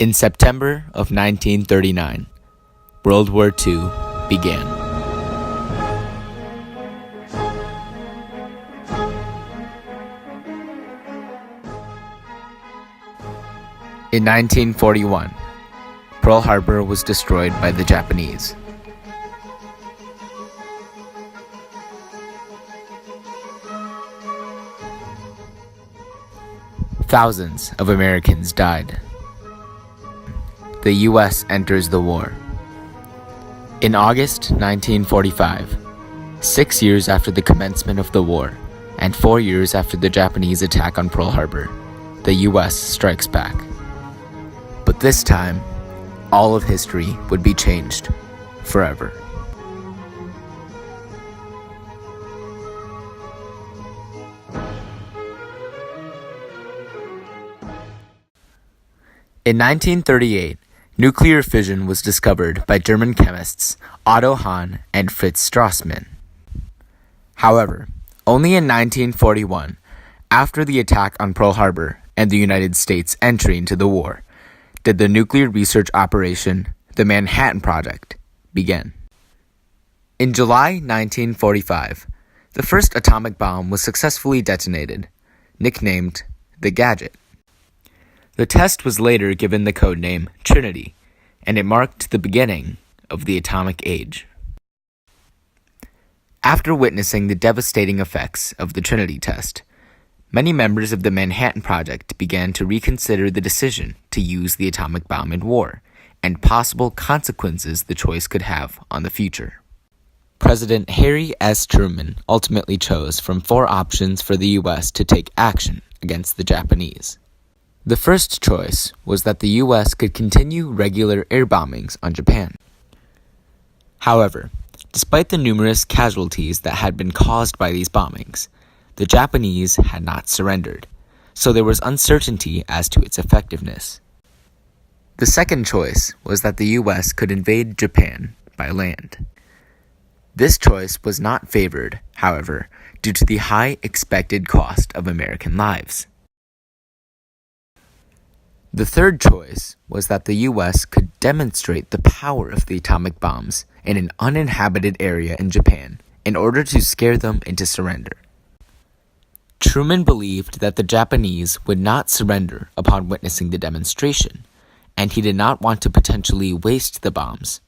In September of 1939, World War II began. In 1941, Pearl Harbor was destroyed by the Japanese. Thousands of Americans died. The U.S. enters the war. In August 1945, 6 years after the commencement of the war, and 4 years after the Japanese attack on Pearl Harbor, the U.S. strikes back. But this time, all of history would be changed forever. In 1938, nuclear fission was discovered by German chemists Otto Hahn and Fritz Strassmann. However, only in 1941, after the attack on Pearl Harbor and the United States entry into the war, did the nuclear research operation, the Manhattan Project, begin. In July 1945, the first atomic bomb was successfully detonated, nicknamed the Gadget. The test was later given the codename Trinity, and it marked the beginning of the atomic age. After witnessing the devastating effects of the Trinity test, many members of the Manhattan Project began to reconsider the decision to use the atomic bomb in war and possible consequences the choice could have on the future. President Harry S. Truman ultimately chose from 4 options for the U.S. to take action against the Japanese. The first choice was that the U.S. could continue regular air bombings on Japan. However, despite the numerous casualties that had been caused by these bombings, the Japanese had not surrendered, so there was uncertainty as to its effectiveness. The second choice was that the U.S. could invade Japan by land. This choice was not favored, however, due to the high expected cost of American lives. The third choice was that the U.S. could demonstrate the power of the atomic bombs in an uninhabited area in Japan in order to scare them into surrender. Truman believed that the Japanese would not surrender upon witnessing the demonstration, and he did not want to potentially waste the bombs,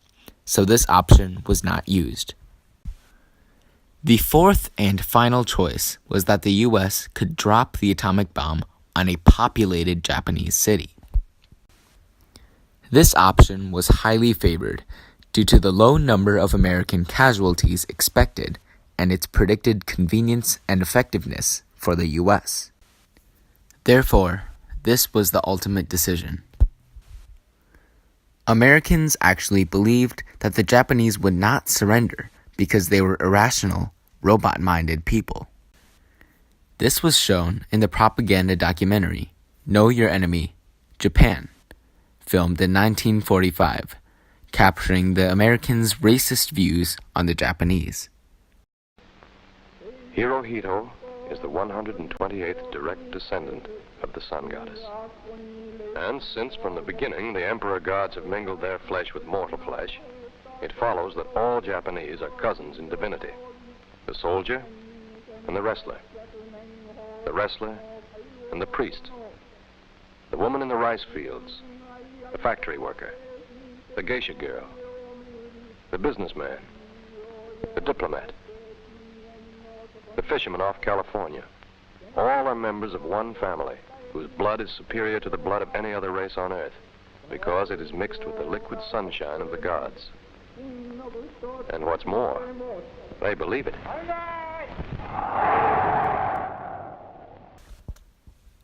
so this option was not used. The fourth and final choice was that the U.S. could drop the atomic bomb on a populated Japanese city. This option was highly favored due to the low number of American casualties expected and its predicted convenience and effectiveness for the U.S. Therefore, this was the ultimate decision. Americans actually believed that the Japanese would not surrender because they were irrational, robot-minded people. This was shown in the propaganda documentary, Know Your Enemy, Japan, filmed in 1945, capturing the Americans' racist views on the Japanese. Hirohito is the 128th direct descendant of the sun goddess. And since from the beginning the emperor gods have mingled their flesh with mortal flesh, it follows that all Japanese are cousins in divinity. The soldier and the wrestler and the priest, the woman in the rice fields, the factory worker, the geisha girl, the businessman, the diplomat, the fisherman off California. All are members of one family whose blood is superior to the blood of any other race on earth because it is mixed with the liquid sunshine of the gods. And what's more, they believe it.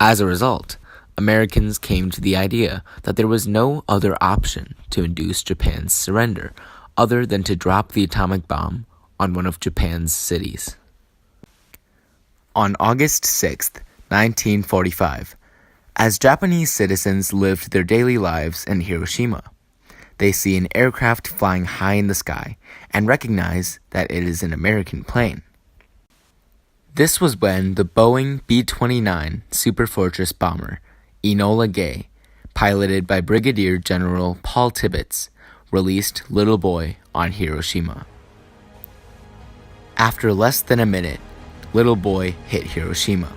As a result, Americans came to the idea that there was no other option to induce Japan's surrender other than to drop the atomic bomb on one of Japan's cities. On August 6, 1945, as Japanese citizens lived their daily lives in Hiroshima, they see an aircraft flying high in the sky and recognize that it is an American plane. This was when the Boeing B-29 Superfortress bomber, Enola Gay, piloted by Brigadier General Paul Tibbets, released Little Boy on Hiroshima. After less than a minute, Little Boy hit Hiroshima.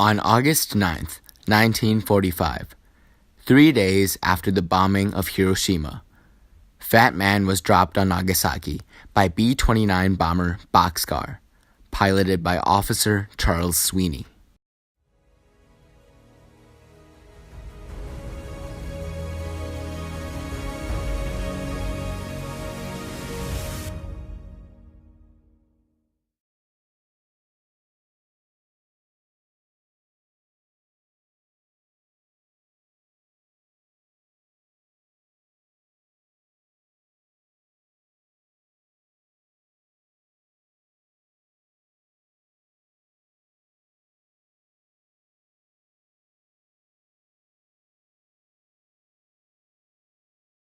On August 9th, 1945, 3 days after the bombing of Hiroshima, Fat Man was dropped on Nagasaki by B-29 bomber Boxcar, piloted by Officer Charles Sweeney.